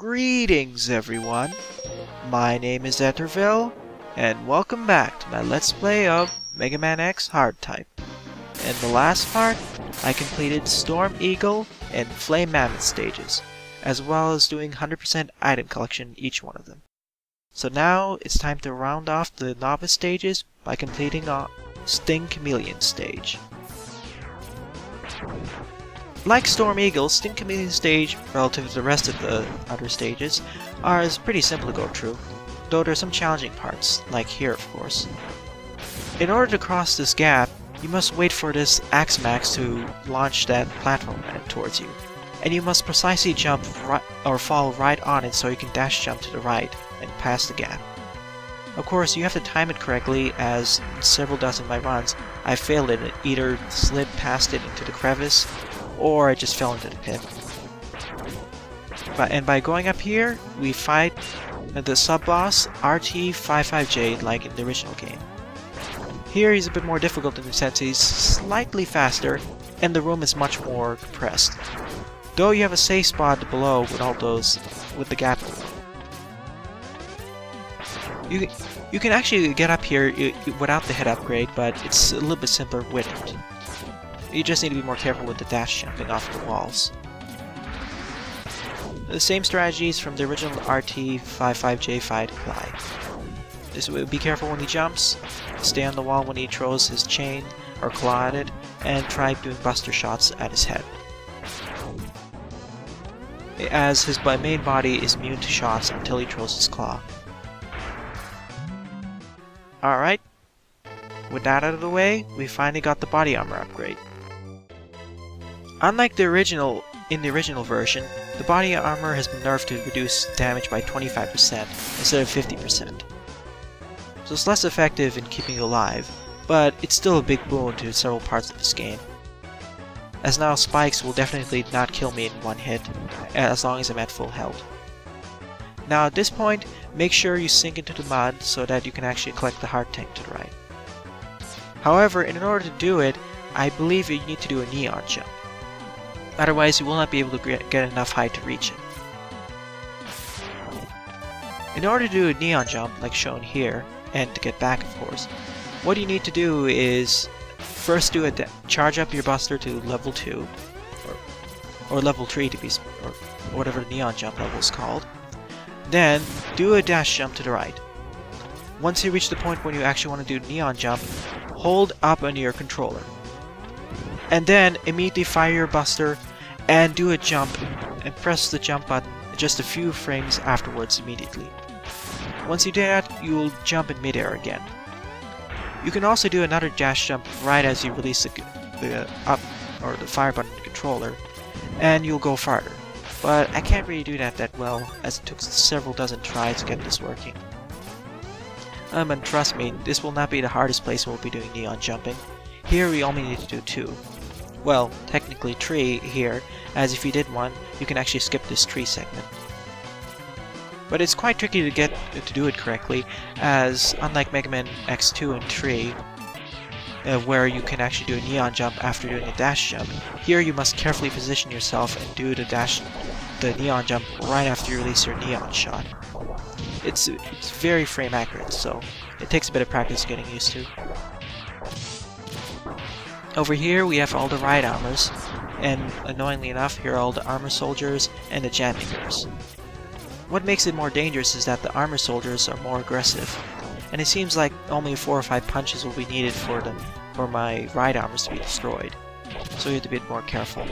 Greetings everyone, my name is Etterville, and welcome back to my Let's Play of Mega Man X Hard-Type. In the last part, I completed Storm Eagle and Flame Mammoth stages, as well as doing 100% item collection in each one of them. So now it's time to round off the novice stages by completing a Sting Chameleon stage. Like Storm Eagle, Sting Chameleon stage, relative to the rest of the other stages, is pretty simple to go through, though there are some challenging parts, like here of course. In order to cross this gap, you must wait for this Axmax to launch that platform towards you, and you must precisely jump or fall right on it so you can dash jump to the right and pass the gap. Of course, you have to time it correctly, as in several dozen of my runs, I failed it and either slid past it into the crevice, or I just fell into the pit. And by going up here, we fight the sub-boss RT55J like in the original game. Here he's a bit more difficult in the sense he's slightly faster, and the room is much more compressed. Though you have a safe spot below with the gap below. You can actually get up here without the head upgrade, but it's a little bit simpler with it. You just need to be more careful with the dash jumping off the walls. The same strategies from the original RT55J fight apply. Just be careful when he jumps, stay on the wall when he throws his chain or claw at it, and try doing buster shots at his head, as his main body is immune to shots until he throws his claw. Alright, with that out of the way, we finally got the body armor upgrade. Unlike in the original version, the body armor has been nerfed to reduce damage by 25% instead of 50%. So it's less effective in keeping you alive, but it's still a big boon to several parts of this game. As now spikes will definitely not kill me in one hit, as long as I'm at full health. Now at this point, make sure you sink into the mud so that you can actually collect the heart tank to the right. However, in order to do it, I believe you need to do a neon jump. Otherwise, you will not be able to get enough height to reach it. In order to do a neon jump, like shown here, and to get back of course, what you need to do is first charge up your buster to level 2, or level 3 to be, or whatever the neon jump level is called. Then, do a dash jump to the right. Once you reach the point when you actually want to do neon jump, hold up on your controller. And then immediately fire your buster and do a jump and press the jump button just a few frames afterwards immediately. Once you do that, you will jump in midair again. You can also do another dash jump right as you release the fire button on the controller, and you'll go farther. But I can't really do that well, as it took several dozen tries to get this working. And trust me, this will not be the hardest place we'll be doing neon jumping. Here we only need to do 2. Well, technically 3 here, as if you did one, you can actually skip this tree segment. But it's quite tricky to do it correctly, as unlike Mega Man X2 and 3, where you can actually do a neon jump after doing a dash jump, here you must carefully position yourself and do the neon jump right after you release your neon shot. It's very frame accurate, so it takes a bit of practice getting used to. Over here we have all the ride armors, and annoyingly enough, here are all the armor soldiers and the jam makers. What makes it more dangerous is that the armor soldiers are more aggressive, and it seems like only 4 or 5 punches will be needed for my ride armors to be destroyed, so you have to be a bit more careful.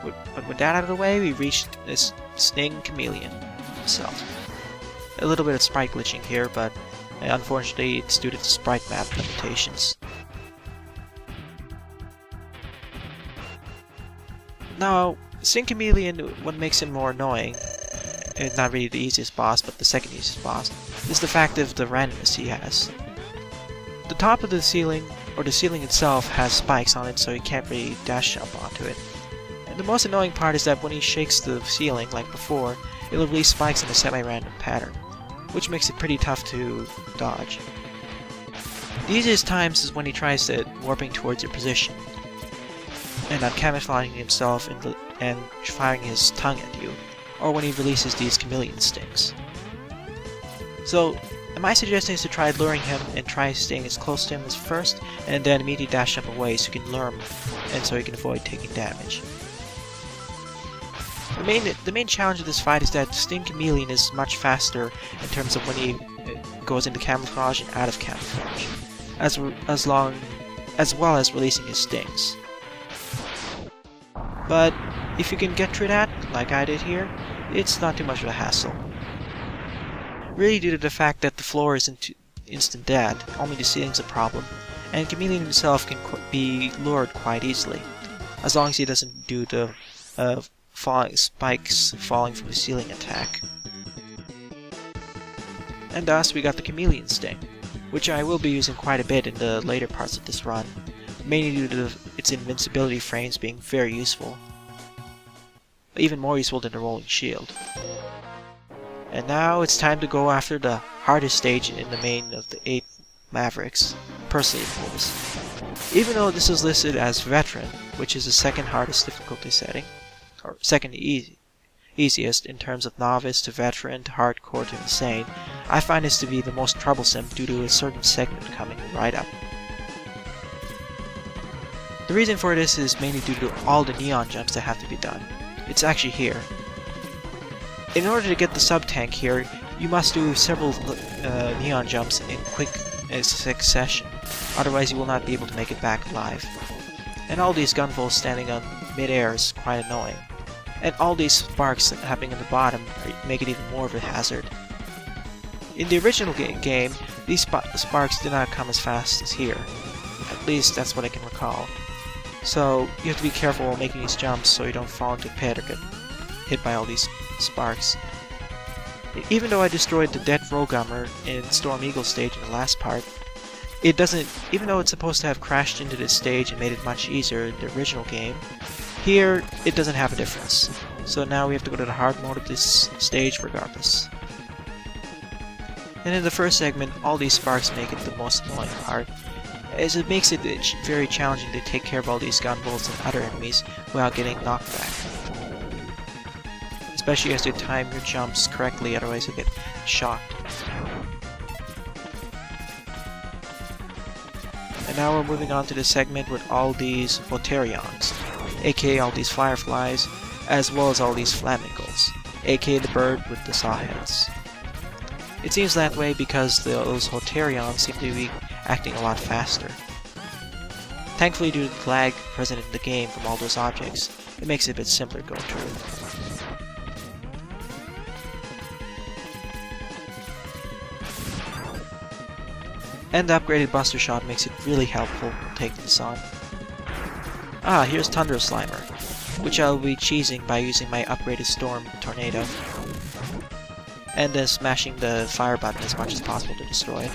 But with that out of the way, we reached this Sting Chameleon himself. A little bit of sprite glitching here, but unfortunately it's due to the sprite map limitations. Now, Sting Chameleon, what makes him more annoying, and not really the easiest boss, but the second easiest boss, is the fact of the randomness he has. The top of the ceiling, or the ceiling itself, has spikes on it, so you can't really dash jump onto it. And the most annoying part is that when he shakes the ceiling, like before, it'll release spikes in a semi-random pattern, which makes it pretty tough to dodge. The easiest times is when he tries warping towards your position, and not camouflaging himself and firing his tongue at you, or when he releases these chameleon stings. So, my suggestion is to try luring him and try staying as close to him as first, and then immediately dash jump away so you can lure him and so you can avoid taking damage. The main challenge of this fight is that Sting Chameleon is much faster in terms of when he goes into camouflage and out of camouflage, as well as releasing his stings. But if you can get through that, like I did here, it's not too much of a hassle. Really due to the fact that the floor isn't instant dead, only the ceiling's a problem, and Chameleon himself can be lured quite easily, as long as he doesn't do the spikes falling from the ceiling attack. And thus we got the Chameleon Sting, which I will be using quite a bit in the later parts of this run, mainly due to its invincibility frames being very useful. Even more useful than the rolling shield. And now it's time to go after the hardest stage in the main of the 8 Mavericks, Perseus. Even though this is listed as Veteran, which is the second hardest difficulty setting, or second easiest in terms of Novice to Veteran to Hardcore to Insane, I find this to be the most troublesome due to a certain segment coming right up. The reason for this is mainly due to all the neon jumps that have to be done. It's actually here. In order to get the sub-tank here, you must do several neon jumps in quick succession, otherwise you will not be able to make it back alive. And all these gunvolts standing on mid-air is quite annoying. And all these sparks happening at the bottom make it even more of a hazard. In the original game, these sparks did not come as fast as here. At least that's what I can recall. So you have to be careful while making these jumps so you don't fall into a pit or get hit by all these sparks. Even though I destroyed the dead Rogummer in Storm Eagle stage in the last part, it doesn't, even though it's supposed to have crashed into this stage and made it much easier in the original game, here it doesn't have a difference. So now we have to go to the hard mode of this stage regardless. And in the first segment, all these sparks make it the most annoying part, as it makes it very challenging to take care of all these gunbolts and other enemies without getting knocked back. Especially as you time your jumps correctly, otherwise you'll get shocked. And now we're moving on to the segment with all these Boterions, aka all these fireflies, as well as all these flamingos, aka the bird with the sawheads. It seems that way because those Boterions seem to be acting a lot faster. Thankfully, due to the lag present in the game from all those objects, it makes it a bit simpler to go through. And the upgraded Buster Shot makes it really helpful when taking this on. Ah, here's Thunder Slimer, which I'll be cheesing by using my upgraded Storm Tornado, and then smashing the fire button as much as possible to destroy it.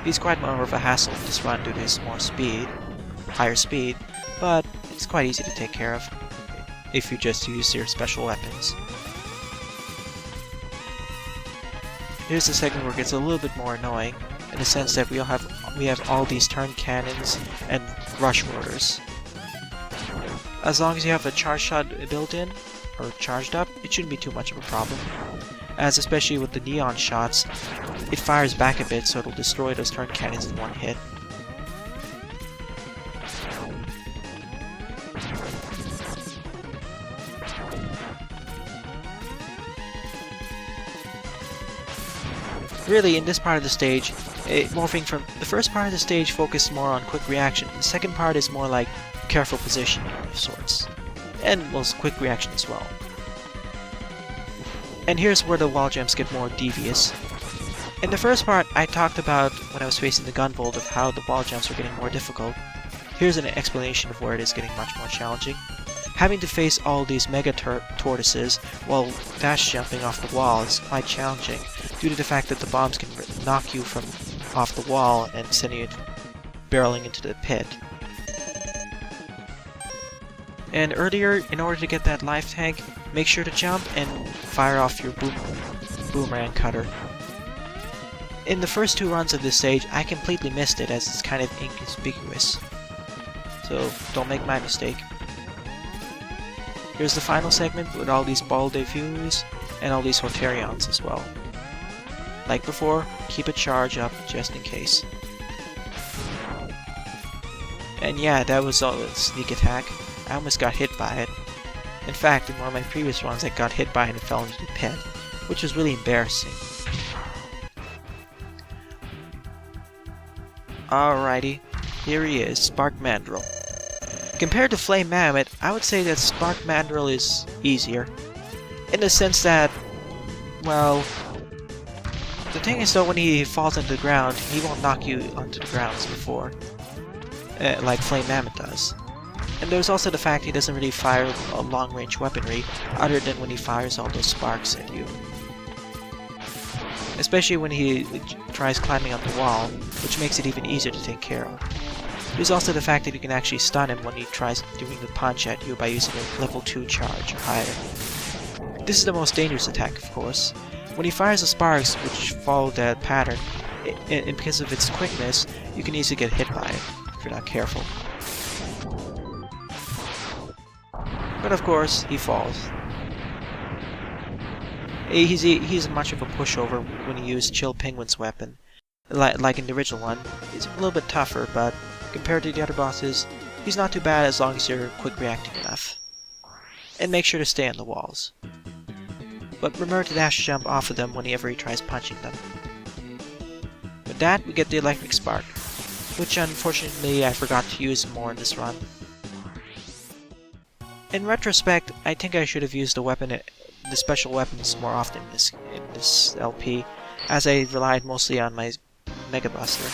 He's quite more of a hassle in this run due to his higher speed, but it's quite easy to take care of if you just use your special weapons. Here's the segment where it gets a little bit more annoying, in the sense that we have all these turn cannons and rush mortars. As long as you have a charge shot built in, or charged up, it shouldn't be too much of a problem. As especially with the neon shots, it fires back a bit so it'll destroy those turn cannons in one hit. Really, in this part of the stage, morphing from the first part of the stage focused more on quick reaction, the second part is more like careful positioning of sorts, and most quick reaction as well. And here's where the wall jumps get more devious. In the first part, I talked about when I was facing the gunvolt of how the wall jumps are getting more difficult. Here's an explanation of where it is getting much more challenging. Having to face all these mega tortoises while dash jumping off the wall is quite challenging due to the fact that the bombs can knock you off the wall and send you barreling into the pit. And earlier, in order to get that life tank, make sure to jump and fire off your boomerang cutter. In the first two runs of this stage, I completely missed it as it's kind of inconspicuous. so don't make my mistake. Here's the final segment with all these ball diffuse and all these Horterions as well. Like before, keep a charge up just in case. And yeah, that was all a sneak attack. I almost got hit by it. In fact, in one of my previous runs I got hit by it and fell into the pit, which was really embarrassing. Alrighty, here he is, Spark Mandrill. Compared to Flame Mammoth, I would say that Spark Mandrill is easier. In the sense that, well, the thing is though, when he falls into the ground, he won't knock you onto the ground as before, like Flame Mammoth does. And there's also the fact he doesn't really fire a long-range weaponry, other than when he fires all those sparks at you. Especially when he tries climbing up the wall, which makes it even easier to take care of. There's also the fact that you can actually stun him when he tries doing the punch at you by using a level 2 charge or higher. This is the most dangerous attack, of course. When he fires the sparks, which follow that pattern, and because of its quickness, you can easily get hit by it, if you're not careful. But of course, he falls. He's much of a pushover when you use Chill Penguin's weapon. Like in the original one, he's a little bit tougher, but compared to the other bosses, he's not too bad as long as you're quick reacting enough. And make sure to stay on the walls. But remember to dash jump off of them whenever he tries punching them. With that, we get the Electric Spark, which unfortunately I forgot to use more in this run. In retrospect, I think I should have used the special weapons more often in this LP, as I relied mostly on my Mega Buster.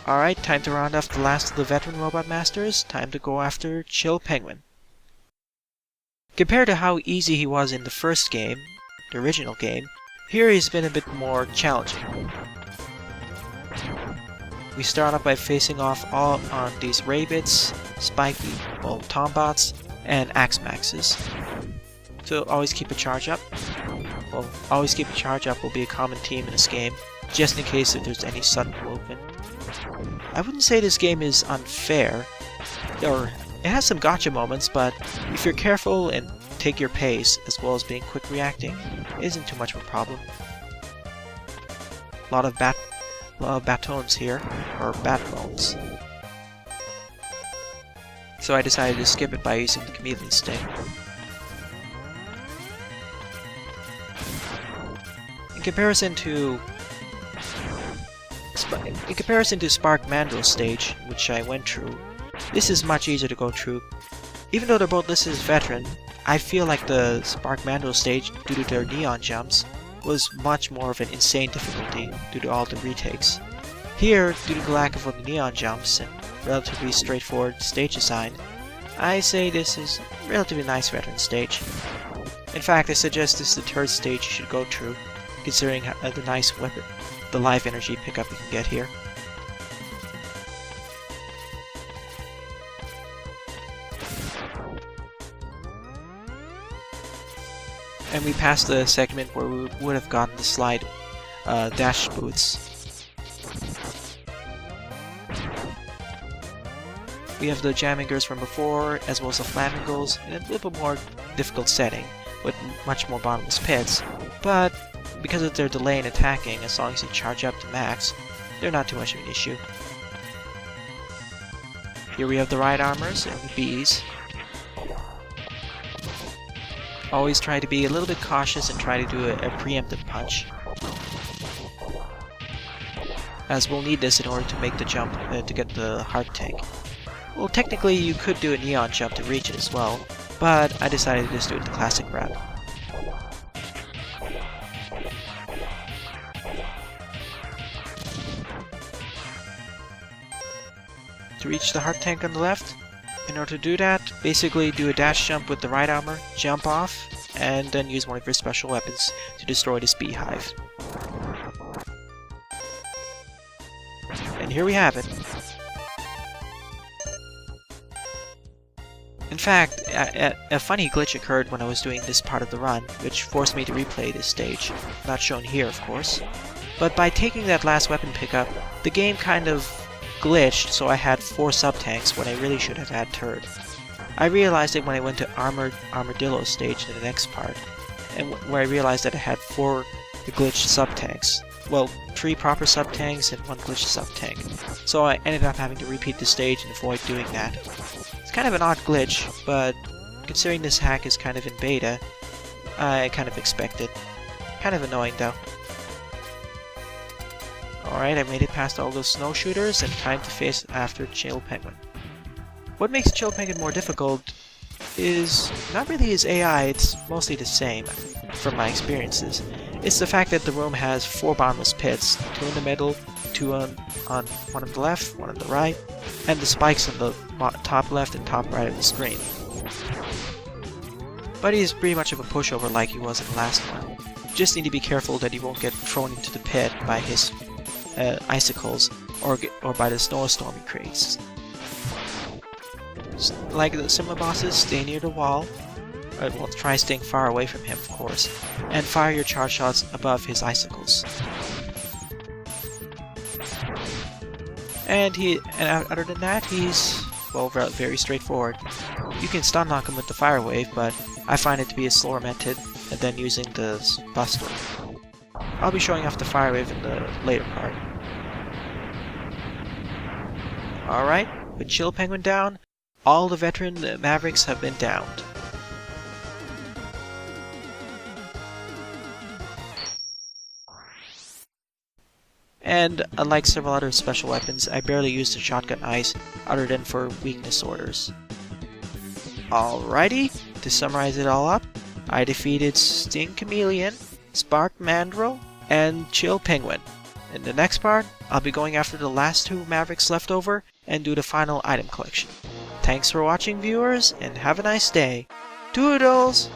Alright, time to round off the last of the veteran Robot Masters, time to go after Chill Penguin. Compared to how easy he was in the first game, the original game, here he's been a bit more challenging. We start off by facing off all on these Rabbits, Spiky, well, Tombots, and Axe Maxes. So always keep a charge up. Well, always keep a charge up will be a common theme in this game, just in case if there's any sudden movement. I wouldn't say this game is unfair, or it has some gotcha moments, but if you're careful and take your pace, as well as being quick reacting, it isn't too much of a problem. A lot of batons here, or bat bones. So I decided to skip it by using the Chameleon Sting. In comparison to Spark Mandrill stage, which I went through, this is much easier to go through. Even though they're both listed as veteran, I feel like the Spark Mandrill stage, due to their neon jumps, was much more of an insane difficulty due to all the retakes. Here, due to the lack of the neon jumps and relatively straightforward stage design, I say this is a relatively nice veteran stage. In fact, I suggest this is the third stage you should go through, considering the nice weapon, the life energy pickup you can get here. And we passed the segment where we would have gotten the slide dash boots. We have the Jamingers from before, as well as the Flamingos, in a little bit more difficult setting, with much more bottomless pits, but because of their delay in attacking, as long as you charge up to max, they're not too much of an issue. Here we have the Ride Armors and the Bees. Always try to be a little bit cautious and try to do a preemptive punch, as we'll need this in order to make the jump to get the heart tank. Well, technically you could do a neon jump to reach it as well, but I decided to just do it the classic route. To reach the heart tank on the left, in order to do that, basically do a dash jump with the right armor, jump off, and then use one of your special weapons to destroy this beehive. And here we have it. In fact, a funny glitch occurred when I was doing this part of the run, which forced me to replay this stage, not shown here of course. But by taking that last weapon pickup, the game kind of glitched, so I had 4 sub-tanks when I really should have had Turd. I realized it when I went to Armadillo stage in the next part, and where I realized that I had 4 glitched sub-tanks. Well, 3 proper sub-tanks and 1 glitched sub-tank. So I ended up having to repeat the stage and avoid doing that. It's kind of an odd glitch, but considering this hack is kind of in beta, I kind of expect it. Kind of annoying though. Alright, I made it past all those snow shooters and time to face after Chill Penguin. What makes Chill Penguin more difficult is not really his AI, it's mostly the same from my experiences. It's the fact that the room has 4 bottomless pits, 2 in the middle, 2 on one on the left, 1 on the right, and the spikes on the top left and top right of the screen. But he's pretty much of a pushover like he was in the last one. You just need to be careful that he won't get thrown into the pit by his icicles or by the snowstorm he creates. Like the similar bosses, stay near the wall. Well, try staying far away from him, of course, and fire your charge shots above his icicles. And other than that, he's, well, very straightforward. You can stun knock him with the fire wave, but I find it to be a slower method than using the buster. I'll be showing off the fire wave in the later part. Alright, with Chill Penguin down, all the veteran Mavericks have been downed. And unlike several other special weapons, I barely used the shotgun ice other than for weakness orders. Alrighty, to summarize it all up, I defeated Sting Chameleon, Spark Mandrill, and Chill Penguin. In the next part, I'll be going after the last 2 Mavericks left over and do the final item collection. Thanks for watching, viewers, and have a nice day. Toodles!